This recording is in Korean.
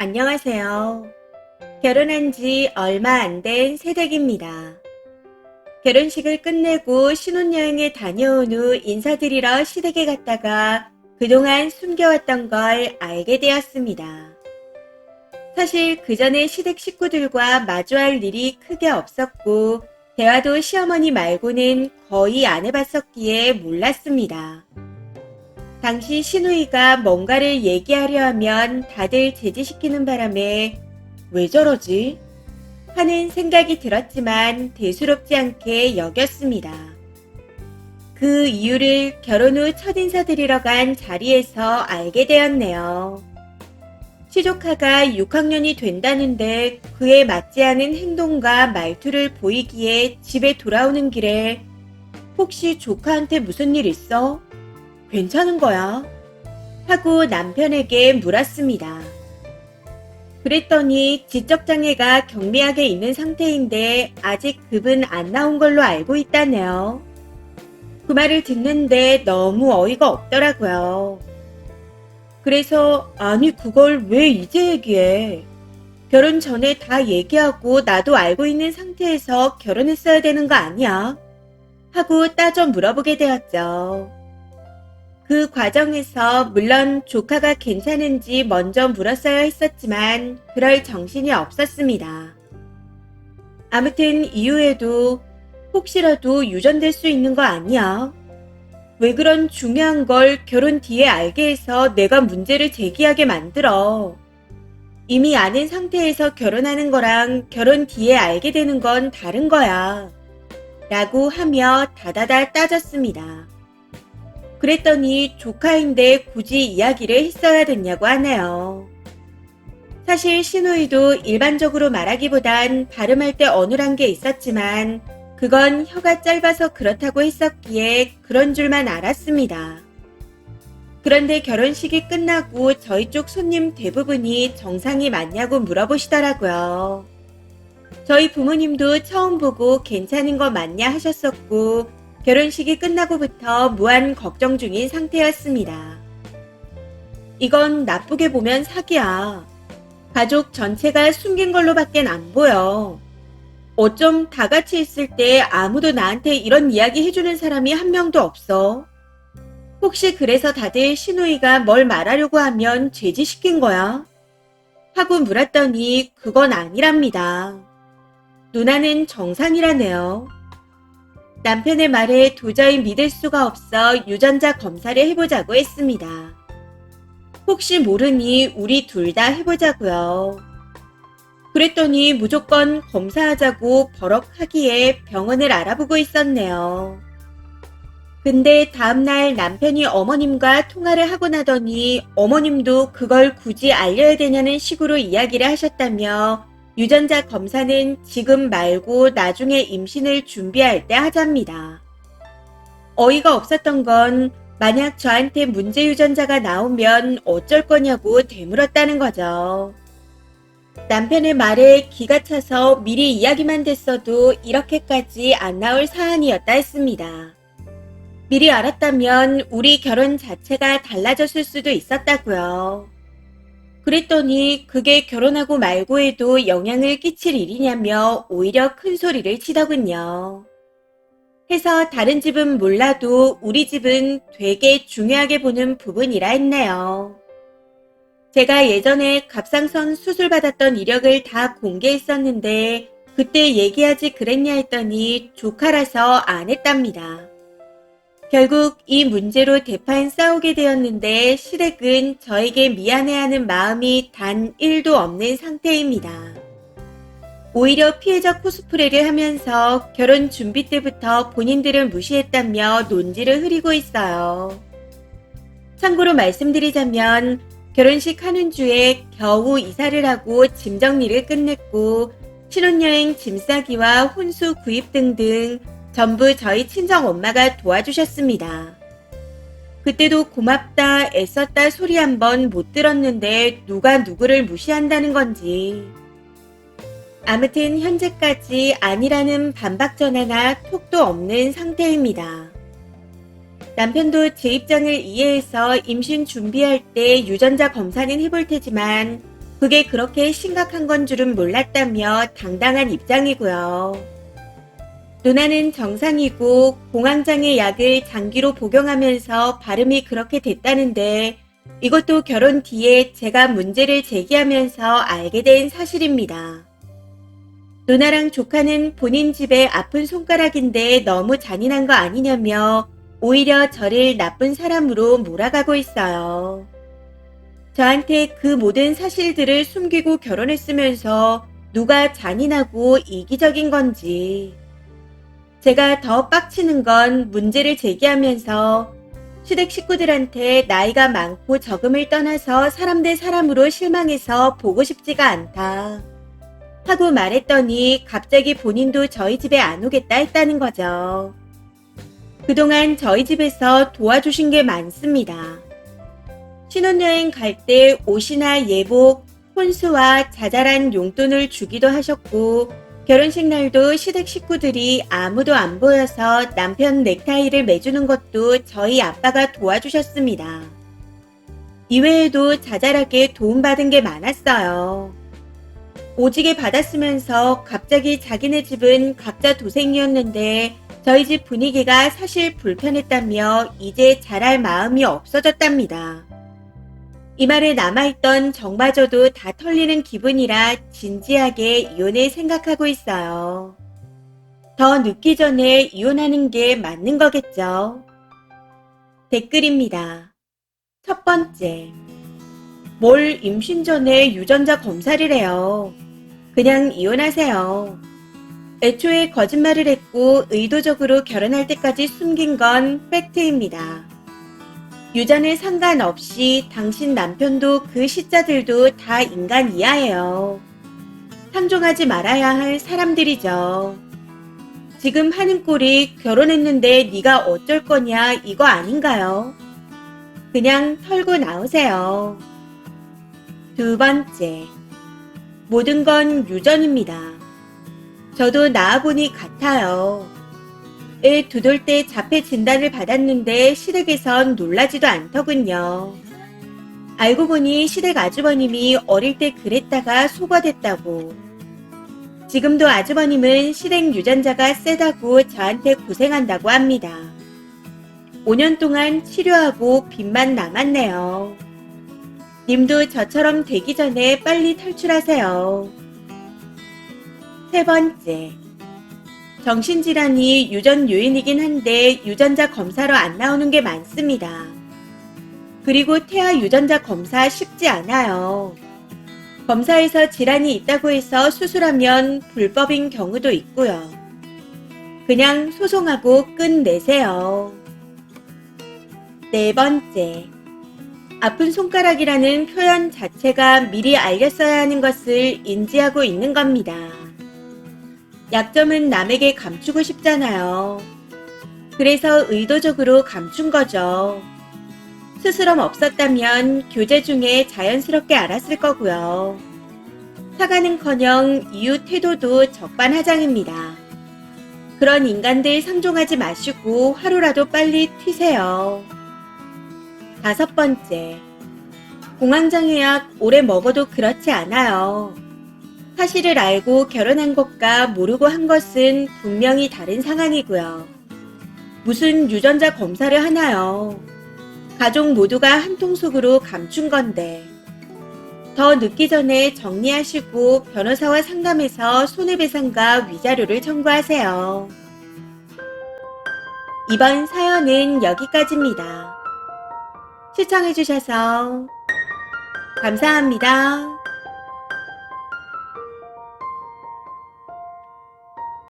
안녕하세요. 결혼한 지 얼마 안 된 새댁입니다. 결혼식을 끝내고 신혼여행에 다녀온 후 인사드리러 시댁에 갔다가 그동안 숨겨왔던 걸 알게 되었습니다. 사실 그 전에 시댁 식구들과 마주할 일이 크게 없었고, 대화도 시어머니 말고는 거의 안 해봤었기에 몰랐습니다. 당시 시누이가 뭔가를 얘기하려 하면 다들 제지시키는 바람에 왜 저러지? 하는 생각이 들었지만 대수롭지 않게 여겼습니다. 그 이유를 결혼 후 첫인사 드리러 간 자리에서 알게 되었네요. 시조카가 6학년이 된다는데 그에 맞지 않은 행동과 말투를 보이기에 집에 돌아오는 길에 혹시 조카한테 무슨 일 있어? 괜찮은 거야? 하고 남편에게 물었습니다. 그랬더니 지적장애가 경미하게 있는 상태인데 아직 급은 안 나온 걸로 알고 있다네요. 그 말을 듣는데 너무 어이가 없더라고요. 그래서 아니 그걸 왜 이제 얘기해? 결혼 전에 다 얘기하고 나도 알고 있는 상태에서 결혼했어야 되는 거 아니야? 하고 따져 물어보게 되었죠. 그 과정에서 물론 조카가 괜찮은지 먼저 물었어야 했었지만 그럴 정신이 없었습니다. 아무튼 이후에도 혹시라도 유전될 수 있는 거 아니야? 왜 그런 중요한 걸 결혼 뒤에 알게 해서 내가 문제를 제기하게 만들어? 이미 아는 상태에서 결혼하는 거랑 결혼 뒤에 알게 되는 건 다른 거야. 라고 하며 다다다 따졌습니다. 그랬더니 조카인데 굳이 이야기를 했어야 됐냐고 하네요. 사실 시누이도 일반적으로 말하기보단 발음할 때 어눌한 게 있었지만 그건 혀가 짧아서 그렇다고 했었기에 그런 줄만 알았습니다. 그런데 결혼식이 끝나고 저희 쪽 손님 대부분이 정상이 맞냐고 물어보시더라고요. 저희 부모님도 처음 보고 괜찮은 거 맞냐 하셨었고 결혼식이 끝나고부터 무한 걱정 중인 상태였습니다. 이건 나쁘게 보면 사기야. 가족 전체가 숨긴 걸로밖엔 안 보여. 어쩜 다 같이 있을 때 아무도 나한테 이런 이야기 해주는 사람이 한 명도 없어. 혹시 그래서 다들 시누이가 뭘 말하려고 하면 제지시킨 거야? 하고 물었더니 그건 아니랍니다. 누나는 정상이라네요. 남편의 말에 도저히 믿을 수가 없어 유전자 검사를 해보자고 했습니다. 혹시 모르니 우리 둘 다 해보자고요. 그랬더니 무조건 검사하자고 버럭하기에 병원을 알아보고 있었네요. 근데 다음날 남편이 어머님과 통화를 하고 나더니 어머님도 그걸 굳이 알려야 되냐는 식으로 이야기를 하셨다며 유전자 검사는 지금 말고 나중에 임신을 준비할 때 하잡니다. 어이가 없었던 건 만약 저한테 문제 유전자가 나오면 어쩔 거냐고 되물었다는 거죠. 남편의 말에 기가 차서 미리 이야기만 됐어도 이렇게까지 안 나올 사안이었다 했습니다. 미리 알았다면 우리 결혼 자체가 달라졌을 수도 있었다고요. 그랬더니 그게 결혼하고 말고 해도 영향을 끼칠 일이냐며 오히려 큰 소리를 치더군요. 해서 다른 집은 몰라도 우리 집은 되게 중요하게 보는 부분이라 했네요. 제가 예전에 갑상선 수술받았던 이력을 다 공개했었는데 그때 얘기하지 그랬냐 했더니 조카라서 안 했답니다. 결국 이 문제로 대판 싸우게 되었는데 시댁은 저에게 미안해하는 마음이 단 1도 없는 상태입니다. 오히려 피해자 코스프레를 하면서 결혼 준비 때부터 본인들을 무시했다며 논지를 흐리고 있어요. 참고로 말씀드리자면 결혼식 하는 주에 겨우 이사를 하고 짐 정리를 끝냈고 신혼여행 짐 싸기와 혼수 구입 등등 전부 저희 친정 엄마가 도와주셨습니다. 그때도 고맙다, 애썼다 소리 한 번 못 들었는데 누가 누구를 무시한다는 건지. 아무튼 현재까지 아니라는 반박 전화나 톡도 없는 상태입니다. 남편도 제 입장을 이해해서 임신 준비할 때 유전자 검사는 해볼 테지만 그게 그렇게 심각한 건 줄은 몰랐다며 당당한 입장이고요. 누나는 정상이고 공황장애 약을 장기로 복용하면서 발음이 그렇게 됐다는데 이것도 결혼 뒤에 제가 문제를 제기하면서 알게 된 사실입니다. 누나랑 조카는 본인 집에 아픈 손가락인데 너무 잔인한 거 아니냐며 오히려 저를 나쁜 사람으로 몰아가고 있어요. 저한테 그 모든 사실들을 숨기고 결혼했으면서 누가 잔인하고 이기적인 건지. 제가 더 빡치는 건 문제를 제기하면서 시댁 식구들한테 나이가 많고 적음을 떠나서 사람 대 사람으로 실망해서 보고 싶지가 않다 하고 말했더니 갑자기 본인도 저희 집에 안 오겠다 했다는 거죠. 그동안 저희 집에서 도와주신 게 많습니다. 신혼여행 갈 때 옷이나 예복, 혼수와 자잘한 용돈을 주기도 하셨고 결혼식 날도 시댁 식구들이 아무도 안 보여서 남편 넥타이를 매주는 것도 저희 아빠가 도와주셨습니다. 이외에도 자잘하게 도움받은 게 많았어요. 오지게 받았으면서 갑자기 자기네 집은 각자 도생이었는데 저희 집 분위기가 사실 불편했다며 이제 잘할 마음이 없어졌답니다. 이 말에 남아있던 정마저도 다 털리는 기분이라 진지하게 이혼을 생각하고 있어요. 더 늦기 전에 이혼하는 게 맞는 거겠죠. 댓글입니다. 첫 번째. 뭘 임신 전에 유전자 검사를 해요. 그냥 이혼하세요. 애초에 거짓말을 했고 의도적으로 결혼할 때까지 숨긴 건 팩트입니다. 유전에 상관없이 당신 남편도 그 시자들도 다 인간 이하예요. 상종하지 말아야 할 사람들이죠. 지금 하는 꼴이 결혼했는데 네가 어쩔 거냐 이거 아닌가요? 그냥 털고 나오세요. 두 번째, 모든 건 유전입니다. 저도 낳아보니 같아요. 애 두돌 때 자폐 진단을 받았는데 시댁에선 놀라지도 않더군요. 알고 보니 시댁 아주버님이 어릴 때 그랬다가 소거됐다고. 지금도 아주버님은 시댁 유전자가 세다고 저한테 고생한다고 합니다. 5년 동안 치료하고 빚만 남았네요. 님도 저처럼 되기 전에 빨리 탈출하세요. 세 번째. 정신질환이 유전 요인이긴 한데 유전자 검사로 안 나오는 게 많습니다. 그리고 태아 유전자 검사 쉽지 않아요. 검사에서 질환이 있다고 해서 수술하면 불법인 경우도 있고요. 그냥 소송하고 끝내세요. 네 번째. 아픈 손가락이라는 표현 자체가 미리 알렸어야 하는 것을 인지하고 있는 겁니다. 약점은 남에게 감추고 싶잖아요. 그래서 의도적으로 감춘 거죠. 스스럼 없었다면 교제 중에 자연스럽게 알았을 거고요. 사과는커녕 이유 태도도 적반하장입니다. 그런 인간들 상종하지 마시고 하루라도 빨리 튀세요. 다섯 번째, 공황장애약 오래 먹어도 그렇지 않아요. 사실을 알고 결혼한 것과 모르고 한 것은 분명히 다른 상황이고요. 무슨 유전자 검사를 하나요? 가족 모두가 한 통속으로 감춘 건데. 더 늦기 전에 정리하시고 변호사와 상담해서 손해배상과 위자료를 청구하세요. 이번 사연은 여기까지입니다. 시청해주셔서 감사합니다.